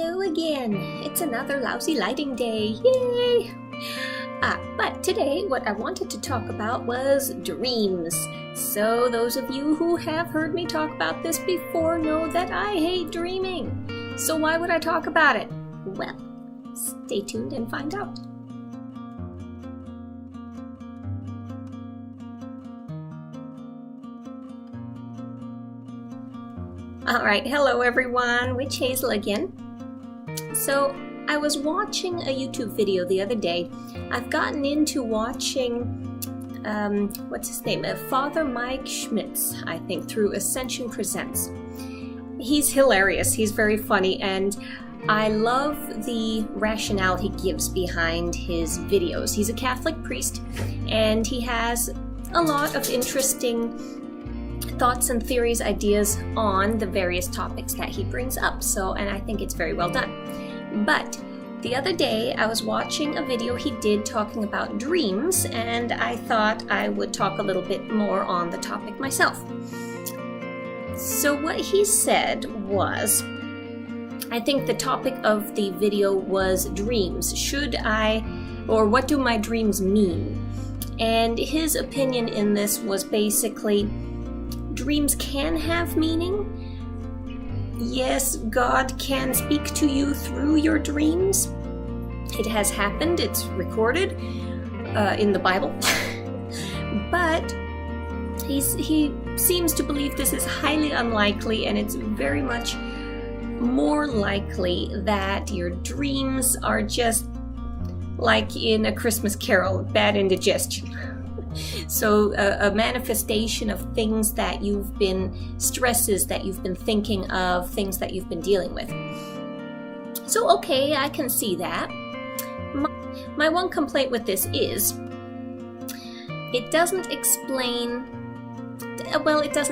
Hello again. It's another lousy lighting day. Yay! But today what I wanted to talk about was dreams. So those of you who have heard me talk about this before know that I hate dreaming. So why would I talk about it? Well, stay tuned and find out. Alright, hello everyone, Witch Hazel again. So, I was watching a YouTube video the other day. I've gotten into watching, what's his name? Father Mike Schmitz, I think, through Ascension Presents. He's hilarious, he's very funny, and I love the rationale he gives behind his videos. He's a Catholic priest, and he has a lot of interesting thoughts and theories, ideas on the various topics that he brings up. And I think it's very well done. But the other day I was watching a video he did talking about dreams, and I thought I would talk a little bit more on the topic myself. So what he said was, I think the topic of the video was dreams. What do my dreams mean? And his opinion in this was basically, dreams can have meaning. Yes, God can speak to you through your dreams. It has happened, it's recorded in the Bible. But he seems to believe this is highly unlikely, and it's very much more likely that your dreams are just like in A Christmas Carol, bad indigestion. So a manifestation of things that stresses that you've been thinking of, things that you've been dealing with. So okay, I can see that. My one complaint with this is, it doesn't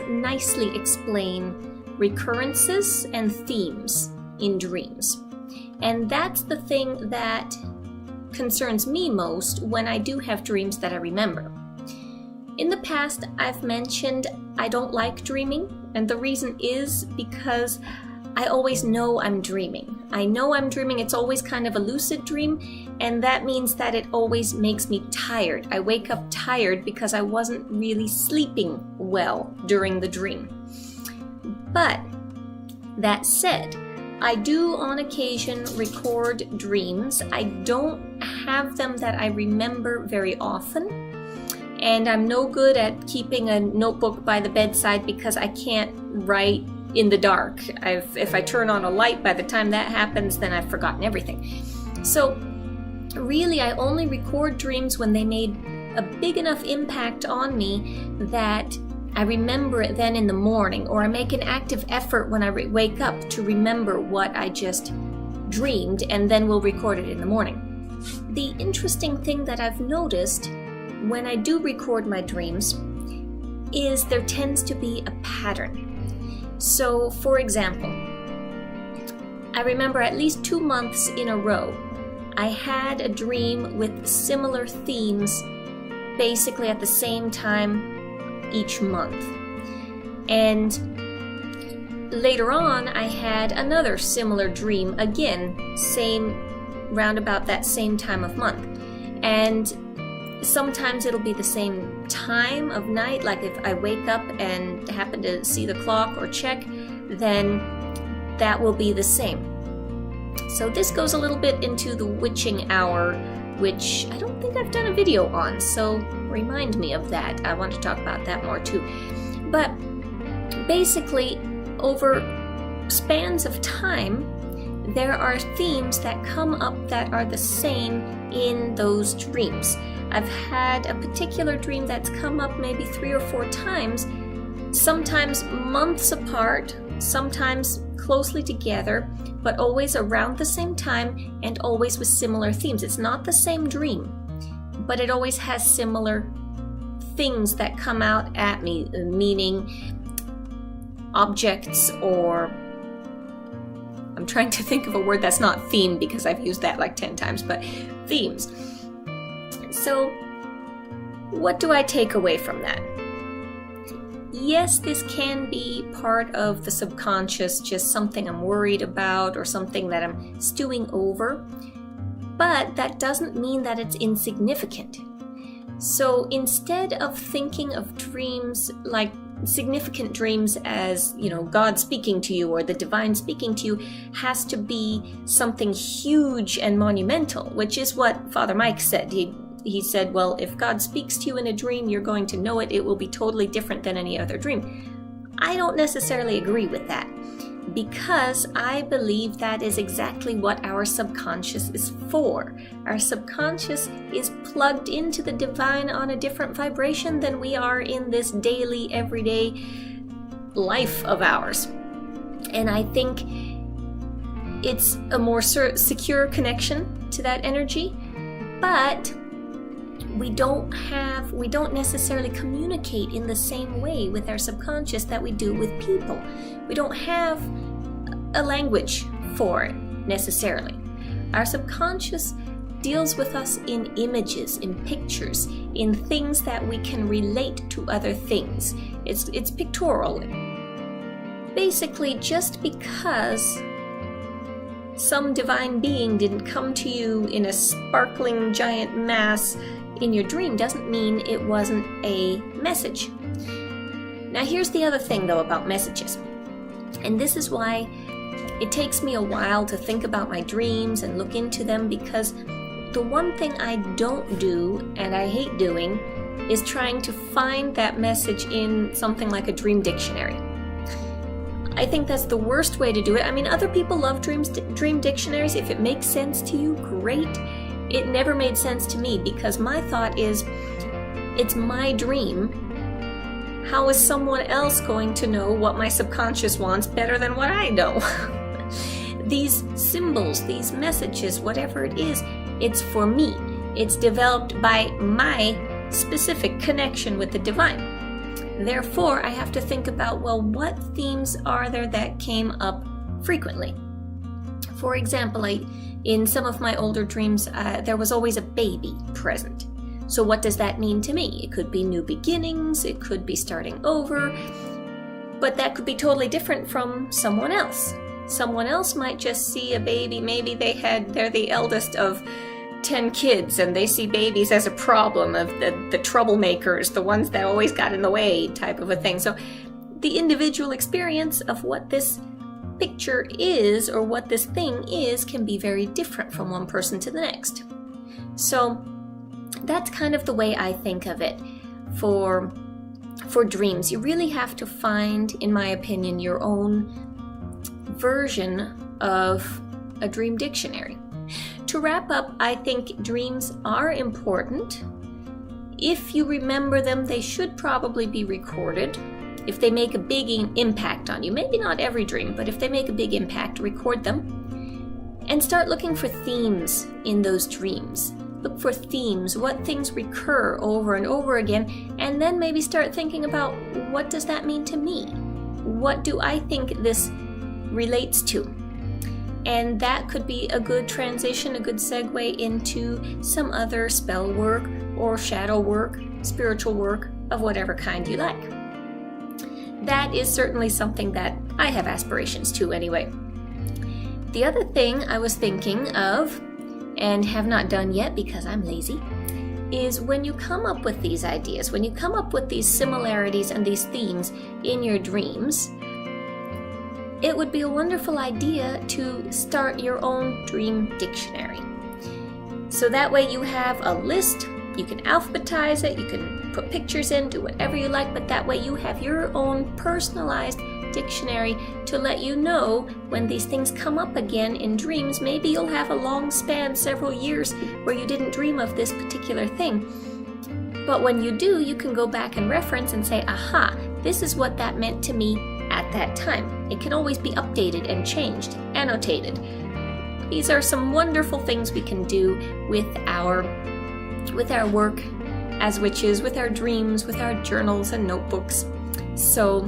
nicely explain recurrences and themes in dreams. And that's the thing that concerns me most when I do have dreams that I remember. In the past, I've mentioned I don't like dreaming, and the reason is because I always know I'm dreaming. I know I'm dreaming, it's always kind of a lucid dream, and that means that it always makes me tired. I wake up tired because I wasn't really sleeping well during the dream. But that said, I do on occasion record dreams. I don't have them that I remember very often. And I'm no good at keeping a notebook by the bedside because I can't write in the dark. If I turn on a light, by the time that happens, then I've forgotten everything. So really, I only record dreams when they made a big enough impact on me that I remember it then in the morning, or I make an active effort when I wake up to remember what I just dreamed, and then we'll record it in the morning. The interesting thing that I've noticed when I do record my dreams is there tends to be a pattern. So, for example, I remember at least 2 months in a row, I had a dream with similar themes basically at the same time each month. And later on, I had another similar dream again, round about that same time of month. And sometimes it'll be the same time of night, like if I wake up and happen to see the clock or check, then that will be the same. So this goes a little bit into the witching hour, which I don't think I've done a video on, so remind me of that. I want to talk about that more too. But basically, over spans of time, there are themes that come up that are the same in those dreams. I've had a particular dream that's come up maybe 3 or 4 times, sometimes months apart, sometimes closely together, but always around the same time and always with similar themes. It's not the same dream, but it always has similar things that come out at me, meaning objects, or I'm trying to think of a word that's not theme because I've used that like 10 times, but themes. So, what do I take away from that? yes, this can be part of the subconscious, just something I'm worried about or something that I'm stewing over, but that doesn't mean that it's insignificant. So instead of thinking of dreams like significant dreams as, God speaking to you or the divine speaking to you has to be something huge and monumental, which is what Father Mike said. He said, well, if God speaks to you in a dream, you're going to know it. It will be totally different than any other dream. I don't necessarily agree with that, because I believe that is exactly what our subconscious is for. Our subconscious is plugged into the divine on a different vibration than we are in this daily, everyday life of ours. And I think it's a more secure connection to that energy, but we don't necessarily communicate in the same way with our subconscious that we do with people. We don't have a language for it necessarily. Our subconscious deals with us in images, in pictures, in things that we can relate to other things. It's pictorial. Basically, just because some divine being didn't come to you in a sparkling giant mass in your dream doesn't mean it wasn't a message. Now here's the other thing though about messages, and this is why it takes me a while to think about my dreams and look into them, because the one thing I don't do, and I hate doing, is trying to find that message in something like a dream dictionary. I think that's the worst way to do it. I mean, other people love dream dictionaries. If it makes sense to you, great. It never made sense to me, because my thought is, it's my dream. How is someone else going to know what my subconscious wants better than what I know? These symbols, these messages, whatever it is, it's for me. It's developed by my specific connection with the divine. Therefore, I have to think about, well, what themes are there that came up frequently? For example, in some of my older dreams, there was always a baby present. So what does that mean to me? It could be new beginnings, it could be starting over, but that could be totally different from someone else. Someone else might just see a baby, maybe they're the eldest of 10 kids and they see babies as a problem, of the troublemakers, the ones that always got in the way type of a thing. So the individual experience of what this picture is or what this thing is can be very different from one person to the next. So that's kind of the way I think of it for dreams. You really have to find, in my opinion, your own version of a dream dictionary. To wrap up, I think dreams are important. If you remember them, they should probably be recorded. If they make a big impact on you, maybe not every dream, but if they make a big impact, record them. And start looking for themes in those dreams. Look for themes, what things recur over and over again, and then maybe start thinking about, what does that mean to me? What do I think this relates to? And that could be a good transition, a good segue into some other spell work or shadow work, spiritual work of whatever kind you like. That is certainly something that I have aspirations to anyway. The other thing I was thinking of, and have not done yet because I'm lazy, is when you come up with these ideas, when you come up with these similarities and these themes in your dreams, it would be a wonderful idea to start your own dream dictionary. So that way you have a list, you can alphabetize it, you can put pictures in, do whatever you like, but that way you have your own personalized dictionary to let you know when these things come up again in dreams. Maybe you'll have a long span, several years, where you didn't dream of this particular thing. But when you do, you can go back and reference and say, aha, this is what that meant to me at that time. It can always be updated and changed, annotated. These are some wonderful things we can do with our work as witches, with our dreams, with our journals and notebooks. So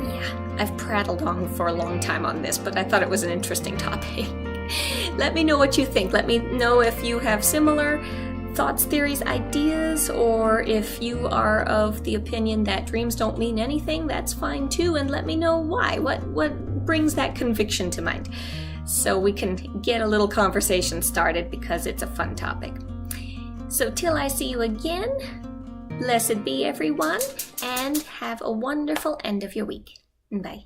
yeah, I've prattled on for a long time on this, but I thought it was an interesting topic. Let me know what you think. Let me know if you have similar thoughts, theories, ideas, or if you are of the opinion that dreams don't mean anything, that's fine too, and let me know why. What brings that conviction to mind? So we can get a little conversation started because it's a fun topic. So till I see you again, blessed be everyone, and have a wonderful end of your week. Bye.